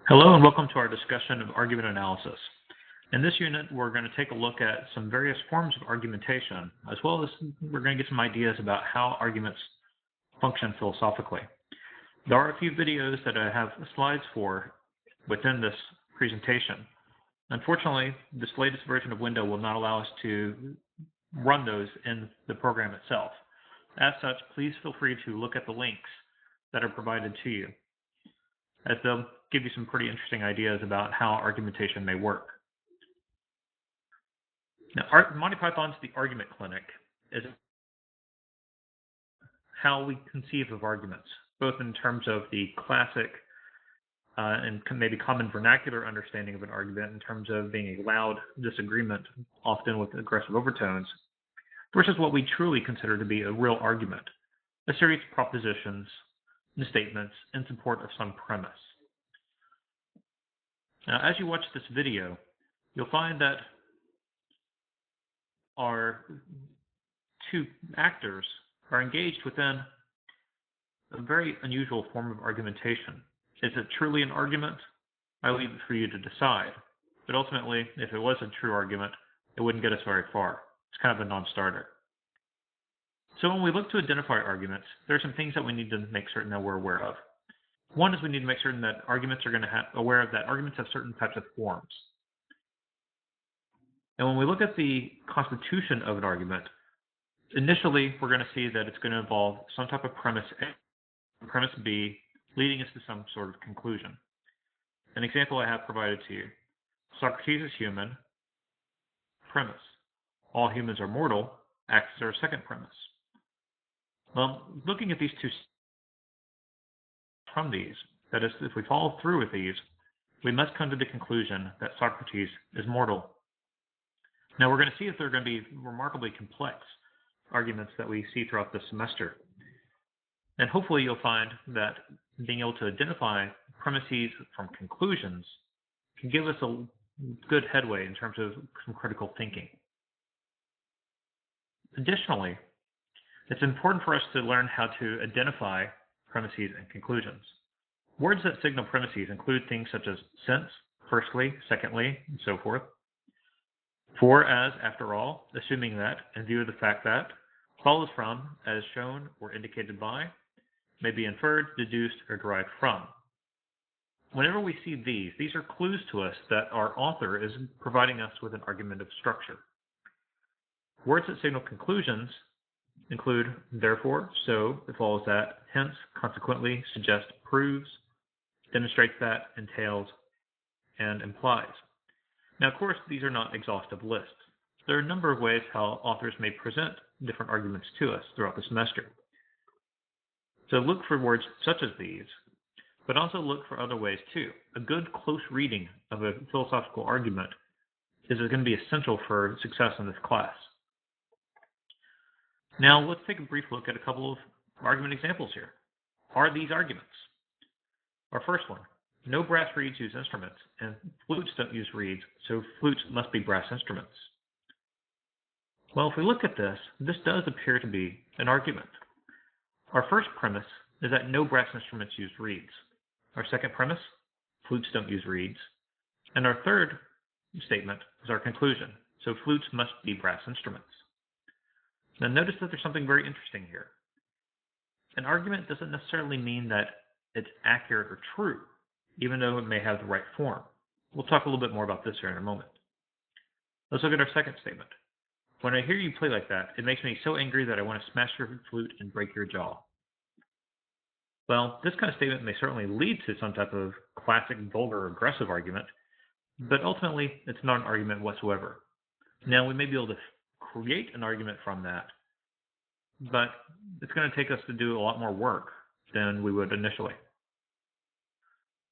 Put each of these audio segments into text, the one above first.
Hello and welcome to our discussion of argument analysis. In this unit, we're going to take a look at some various forms of argumentation, as well as we're going to get some ideas about how arguments function philosophically. There are a few videos that I have slides for within this presentation. Unfortunately, this latest version of Windows will not allow us to run those in the program itself. As such, please feel free to look at the links that are provided to you, as they'll give you some pretty interesting ideas about how argumentation may work. Now, Monty Python's The Argument Clinic is how we conceive of arguments, both in terms of the classic and maybe common vernacular understanding of an argument in terms of being a loud disagreement, often with aggressive overtones, versus what we truly consider to be a real argument, a series of propositions and statements in support of some premise. Now, as you watch this video, you'll find that our two actors are engaged within a very unusual form of argumentation. Is it truly an argument? I leave it for you to decide. But ultimately, if it was a true argument, it wouldn't get us very far. It's kind of a non-starter. So when we look to identify arguments, there are some things that we need to make certain that we're aware of. One is we need to make certain that arguments are going to aware of that arguments have certain types of forms. And when we look at the constitution of an argument, initially we're going to see that it's going to involve some type of premise A, premise B, leading us to some sort of conclusion. An example I have provided to you: Socrates is human, premise. All humans are mortal, acts as our second premise. Well, looking at these two from these, that is, if we follow through with these, we must come to the conclusion that Socrates is mortal. Now, we're going to see if they're going to be remarkably complex arguments that we see throughout this semester. And hopefully you'll find that being able to identify premises from conclusions can give us a good headway in terms of some critical thinking. Additionally, it's important for us to learn how to identify premises and conclusions. Words that signal premises include things such as since, firstly, secondly, and so forth. For, as, after all, assuming that, in view of the fact that, follows from, as shown or indicated by, may be inferred, deduced, or derived from. Whenever we see these are clues to us that our author is providing us with an argumentative structure. Words that signal conclusions include therefore, so, it follows that, hence, consequently, suggest, proves, demonstrates that, entails, and implies. Now, of course, these are not exhaustive lists. There are a number of ways how authors may present different arguments to us throughout the semester. So look for words such as these, but also look for other ways too. A good close reading of a philosophical argument is going to be essential for success in this class. Now, let's take a brief look at a couple of argument examples here. Are these arguments? Our first one: no brass reeds use instruments, and flutes don't use reeds, so flutes must be brass instruments. Well, if we look at this, this does appear to be an argument. Our first premise is that no brass instruments use reeds. Our second premise: flutes don't use reeds. And our third statement is our conclusion: so flutes must be brass instruments. Now notice that there's something very interesting here. An argument doesn't necessarily mean that it's accurate or true, even though it may have the right form. We'll talk a little bit more about this here in a moment. Let's look at our second statement. When I hear you play like that, it makes me so angry that I want to smash your flute and break your jaw. Well, this kind of statement may certainly lead to some type of classic, vulgar, aggressive argument, but ultimately, it's not an argument whatsoever. Now, we may be able to create an argument from that, but it's going to take us to do a lot more work than we would initially.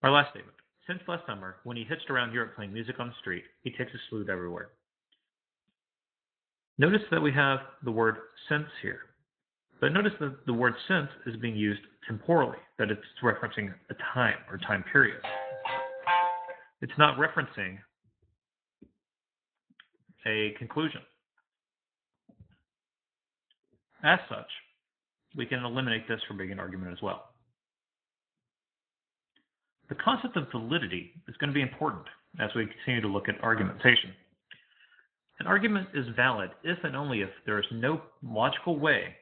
Our last statement: since last summer, when he hitched around Europe playing music on the street, he takes his flute everywhere. Notice that we have the word since here, but notice that the word since is being used temporally, that it's referencing a time or time period. It's not referencing a conclusion. As such, we can eliminate this from being an argument as well. The concept of validity is going to be important as we continue to look at argumentation. An argument is valid if and only if there is no logical way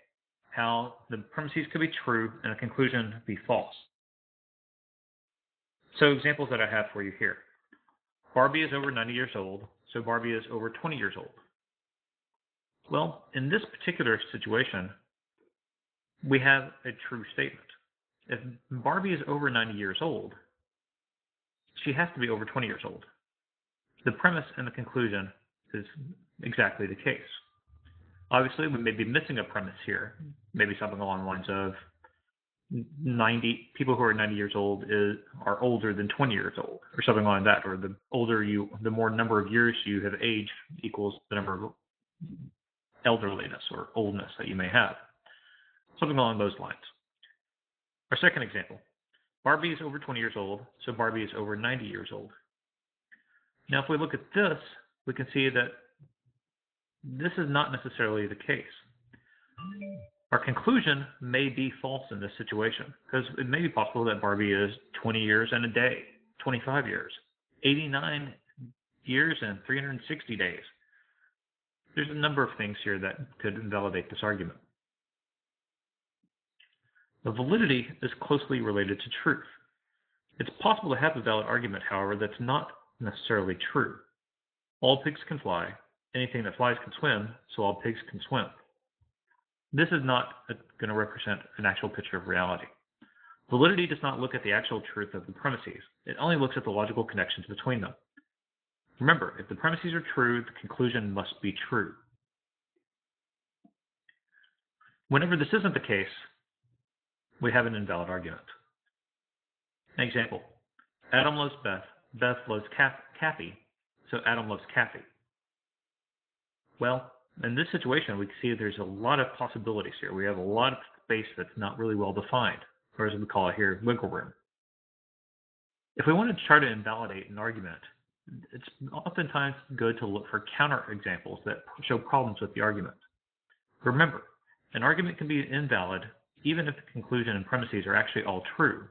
how the premises could be true and a conclusion be false. So examples that I have for you here. Barbie is over 90 years old, so Barbie is over 20 years old. Well, in this particular situation, we have a true statement. If Barbie is over 90 years old, she has to be over 20 years old. The premise and the conclusion is exactly the case. Obviously, we may be missing a premise here, maybe something along the lines of people who are 90 years old are older than 20 years old, or something like that, or the more number of years you have aged equals the number of elderliness or oldness that you may have. Something along those lines. Our second example, Barbie is over 20 years old, so Barbie is over 90 years old. Now, if we look at this, we can see that this is not necessarily the case. Our conclusion may be false in this situation, because it may be possible that Barbie is 20 years and a day, 25 years, 89 years and 360 days. There's a number of things here that could invalidate this argument. The validity is closely related to truth. It's possible to have a valid argument, however, that's not necessarily true. All pigs can fly. Anything that flies can swim, so all pigs can swim. This is not going to represent an actual picture of reality. Validity does not look at the actual truth of the premises. It only looks at the logical connections between them. Remember, if the premises are true, the conclusion must be true. Whenever this isn't the case, we have an invalid argument. An example, Adam loves Beth, Beth loves Kathy, so Adam loves Kathy. Well, in this situation, we can see there's a lot of possibilities here. We have a lot of space that's not really well defined, or as we call it here, wiggle room. If we want to try to invalidate an argument, it's oftentimes good to look for counterexamples that show problems with the argument. Remember, an argument can be invalid even if the conclusion and premises are actually all true,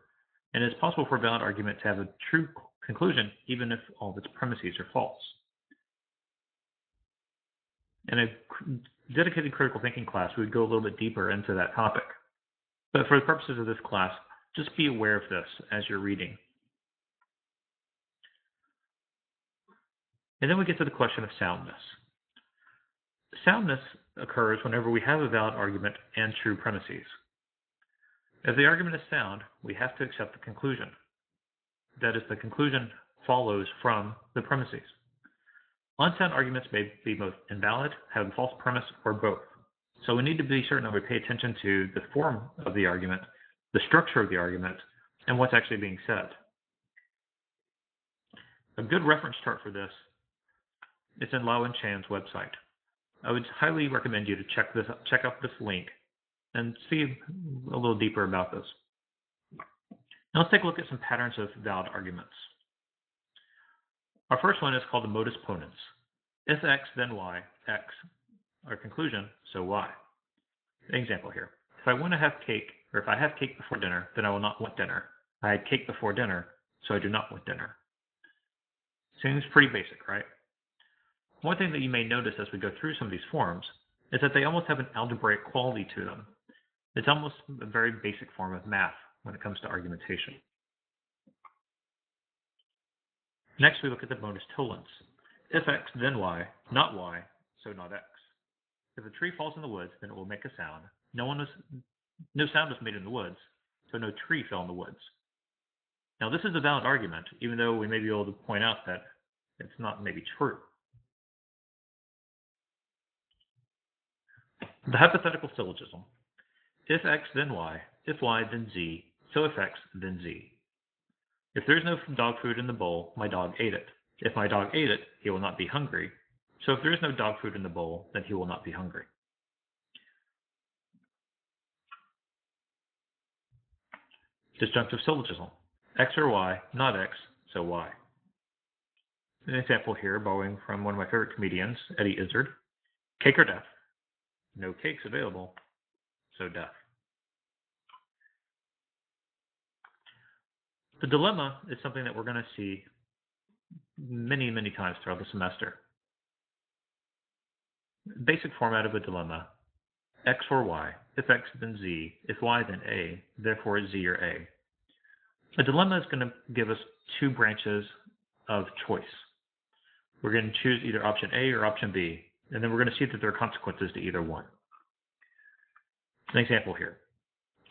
and it's possible for a valid argument to have a true conclusion even if all of its premises are false. In a dedicated critical thinking class, we would go a little bit deeper into that topic. But for the purposes of this class, just be aware of this as you're reading. And then we get to the question of soundness. Soundness occurs whenever we have a valid argument and true premises. If the argument is sound, we have to accept the conclusion. That is, the conclusion follows from the premises. Unsound arguments may be both invalid, have a false premise, or both. So we need to be certain that we pay attention to the form of the argument, the structure of the argument, and what's actually being said. A good reference chart for this is in Lau and Chan's website. I would highly recommend you to check out this link and see a little deeper about this. Now let's take a look at some patterns of valid arguments. Our first one is called the modus ponens. If X, then Y, X. Our conclusion, so Y. An example here. If I want to have cake, or if I have cake before dinner, then I will not want dinner. I had cake before dinner, so I do not want dinner. Seems pretty basic, right? One thing that you may notice as we go through some of these forms is that they almost have an algebraic quality to them. It's almost a very basic form of math when it comes to argumentation. Next, we look at the modus tollens. If X, then Y, not Y, so not X. If a tree falls in the woods, then it will make a sound. No sound was made in the woods, so no tree fell in the woods. Now, this is a valid argument, even though we may be able to point out that it's not maybe true. The hypothetical syllogism. If X, then Y. If Y, then Z. So if X, then Z. If there is no dog food in the bowl, my dog ate it. If my dog ate it, he will not be hungry. So if there is no dog food in the bowl, then he will not be hungry. Disjunctive syllogism. X or Y, not X, so Y. An example here, borrowing from one of my favorite comedians, Eddie Izzard. Cake or death? No cakes available, so death. The dilemma is something that we're going to see many, many times throughout the semester. Basic format of a dilemma: X or Y. If X, then Z. If Y, then A. Therefore, Z or A. A dilemma is going to give us two branches of choice. We're going to choose either option A or option B, and then we're going to see that there are consequences to either one. An example here.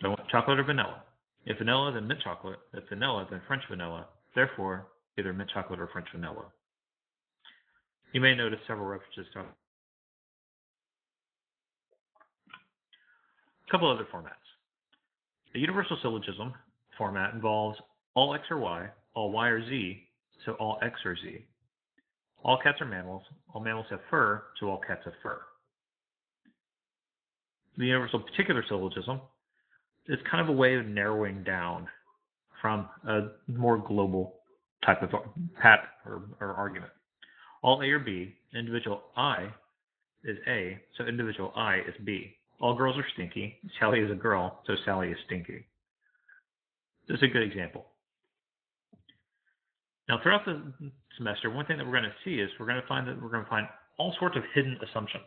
I want chocolate or vanilla. If vanilla, then mint chocolate. If vanilla, then French vanilla. Therefore, either mint chocolate or French vanilla. You may notice several references to a couple other formats. The universal syllogism format involves all X or Y, all Y or Z, so all X or Z. All cats are mammals, all mammals have fur, so all cats have fur. The universal particular syllogism is kind of a way of narrowing down from a more global type of pattern or argument. All A or B, individual I is A, so individual I is B. All girls are stinky. Sally is a girl, so Sally is stinky. This is a good example. Now, throughout the semester, one thing that we're going to see is we're going to find all sorts of hidden assumptions.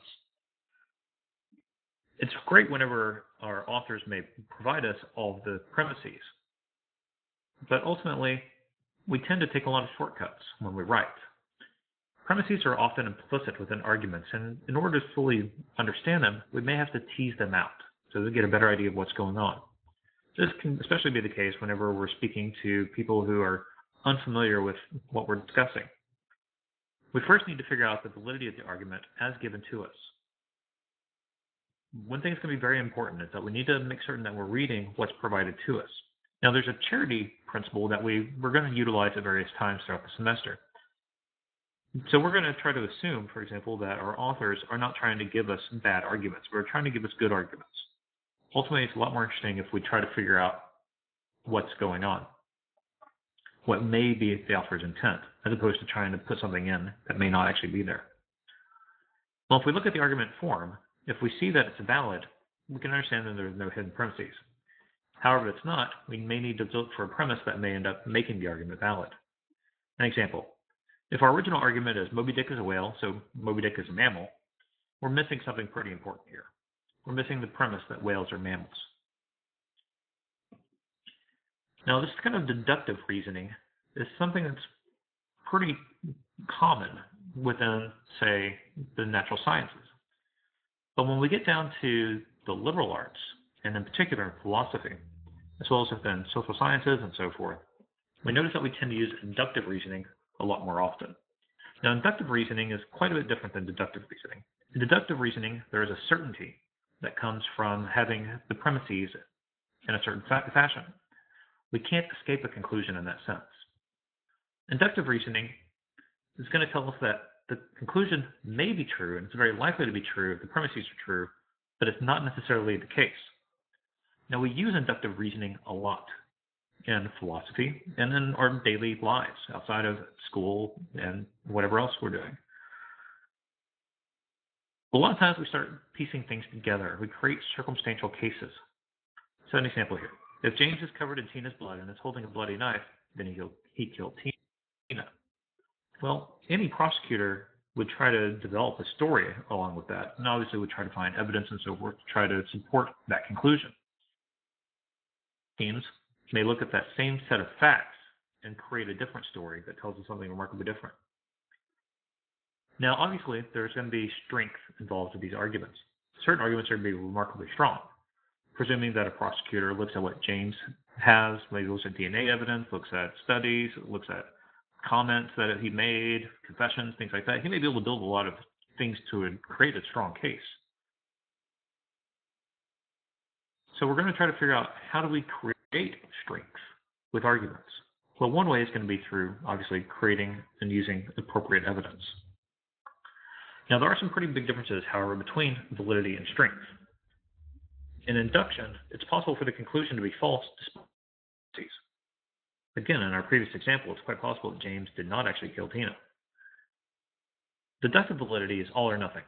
It's great whenever our authors may provide us all of the premises, but ultimately, we tend to take a lot of shortcuts when we write. Premises are often implicit within arguments, and in order to fully understand them, we may have to tease them out so we get a better idea of what's going on. This can especially be the case whenever we're speaking to people who are unfamiliar with what we're discussing. We first need to figure out the validity of the argument as given to us. One thing that's going to be very important is that we need to make certain that we're reading what's provided to us. Now, there's a charity principle that we're going to utilize at various times throughout the semester. So we're going to try to assume, for example, that our authors are not trying to give us bad arguments. We're trying to give us good arguments. Ultimately, it's a lot more interesting if we try to figure out what's going on, what may be the author's intent, as opposed to trying to put something in that may not actually be there. Well, if we look at the argument form, if we see that it's valid, we can understand that there's no hidden premises. However, if it's not, we may need to look for a premise that may end up making the argument valid. An example: if our original argument is Moby Dick is a whale, so Moby Dick is a mammal, we're missing something pretty important here. We're missing the premise that whales are mammals. Now, this kind of deductive reasoning is something that's pretty common within, say, the natural sciences. But when we get down to the liberal arts, and in particular in philosophy, as well as within social sciences and so forth, we notice that we tend to use inductive reasoning a lot more often. Now, inductive reasoning is quite a bit different than deductive reasoning. In deductive reasoning, there is a certainty that comes from having the premises in a certain fashion. We can't escape a conclusion in that sense. Inductive reasoning is going to tell us that the conclusion may be true, and it's very likely to be true if the premises are true, but it's not necessarily the case. Now, we use inductive reasoning a lot in philosophy and in our daily lives outside of school and whatever else we're doing. A lot of times we start piecing things together. We create circumstantial cases. So an example here. If James is covered in Tina's blood and is holding a bloody knife, then he killed Tina. Well, any prosecutor would try to develop a story along with that, and obviously would try to find evidence and so forth to try to support that conclusion. Teams may look at that same set of facts and create a different story that tells us something remarkably different. Now, obviously, there's going to be strength involved with these arguments. Certain arguments are going to be remarkably strong, presuming that a prosecutor looks at what James has, maybe looks at DNA evidence, looks at studies, looks at comments that he made, confessions, things like that. He may be able to build a lot of things to create a strong case. So we're going to try to figure out, how do we create strength with arguments? Well, one way is going to be through, obviously, creating and using appropriate evidence. Now, there are some pretty big differences, however, between validity and strength. In induction, it's possible for the conclusion to be false despite premises. Again, in our previous example, it's quite possible that James did not actually kill Tina. Deductive validity is all or nothing.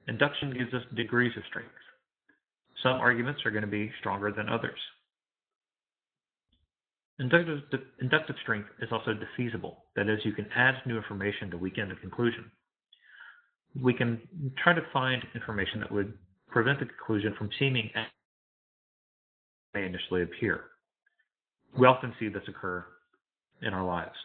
Induction gives us degrees of strength. Some arguments are going to be stronger than others. Inductive strength is also defeasible. That is, you can add new information to weaken the conclusion. We can try to find information that would prevent the conclusion from seeming as it may initially appear. We often see this occur in our lives.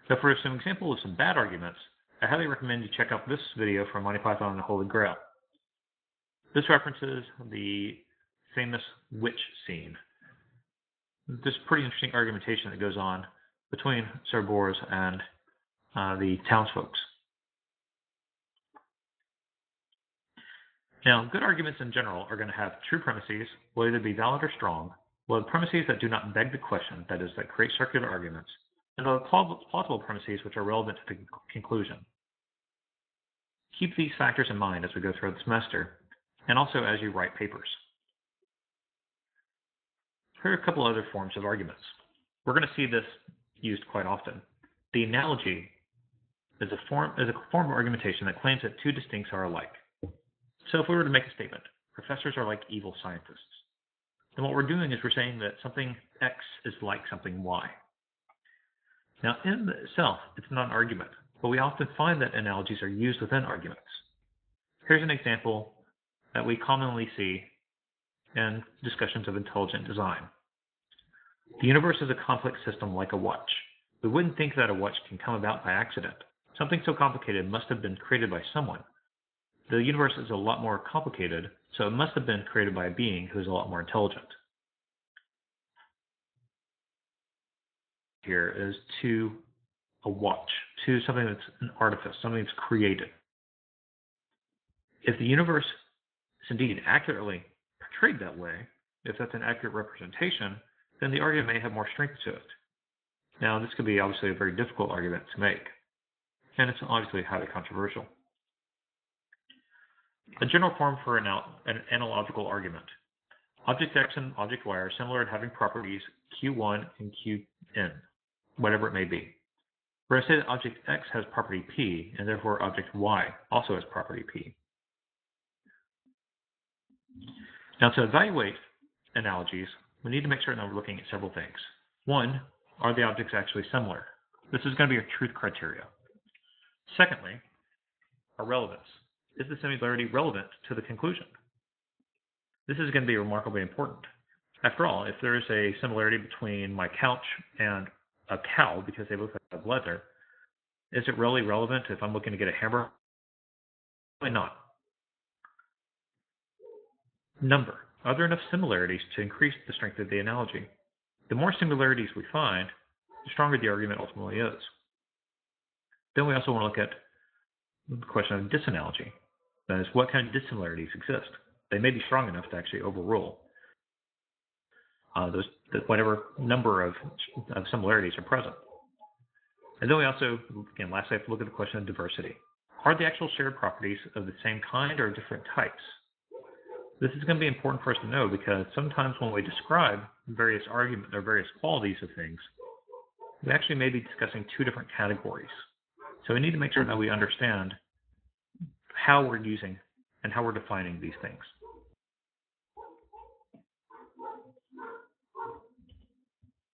So for some example of some bad arguments, I highly recommend you check out this video from Monty Python and the Holy Grail. This references the famous witch scene. This pretty interesting argumentation that goes on between Cerberus and the townsfolk. Now, good arguments in general are going to have true premises, will either be valid or strong, will have premises that do not beg the question, that is, that create circular arguments, and will have plausible premises which are relevant to the conclusion. Keep these factors in mind as we go through the semester, and also as you write papers. Here are a couple other forms of arguments. We're going to see this used quite often. The analogy is a form of argumentation that claims that two distincts are alike. So if we were to make a statement, professors are like evil scientists, then what we're doing is we're saying that something X is like something Y. Now, in itself, it's not an argument, but we often find that analogies are used within arguments. Here's an example that we commonly see in discussions of intelligent design. The universe is a complex system like a watch. We wouldn't think that a watch can come about by accident. Something so complicated must have been created by someone. The universe is a lot more complicated, so it must have been created by a being who is a lot more intelligent. Here is to a watch, to something that's an artifice, something that's created. If the universe is indeed accurately portrayed that way, if that's an accurate representation, then the argument may have more strength to it. Now, this could be obviously a very difficult argument to make, and it's obviously highly controversial. A general form for an analogical argument. Object X and object Y are similar in having properties Q1 and Qn, whatever it may be. We're going to say that object X has property P, and therefore object Y also has property P. Now, to evaluate analogies, we need to make certain that we're looking at several things. One, are the objects actually similar? This is going to be a truth criteria. Secondly, our relevance. Is the similarity relevant to the conclusion? This is going to be remarkably important. After all, if there is a similarity between my couch and a cow because they both have leather, is it really relevant if I'm looking to get a hamburger? Probably not. Number. Are there enough similarities to increase the strength of the analogy? The more similarities we find, the stronger the argument ultimately is. Then we also want to look at the question of disanalogy. That is, what kind of dissimilarities exist? They may be strong enough to actually overrule whatever number of similarities are present. And then we also, again, lastly, have to look at the question of diversity. Are the actual shared properties of the same kind or different types? This is going to be important for us to know because sometimes when we describe various arguments or various qualities of things, we actually may be discussing two different categories. So we need to make sure that we understand how we're using and how we're defining these things.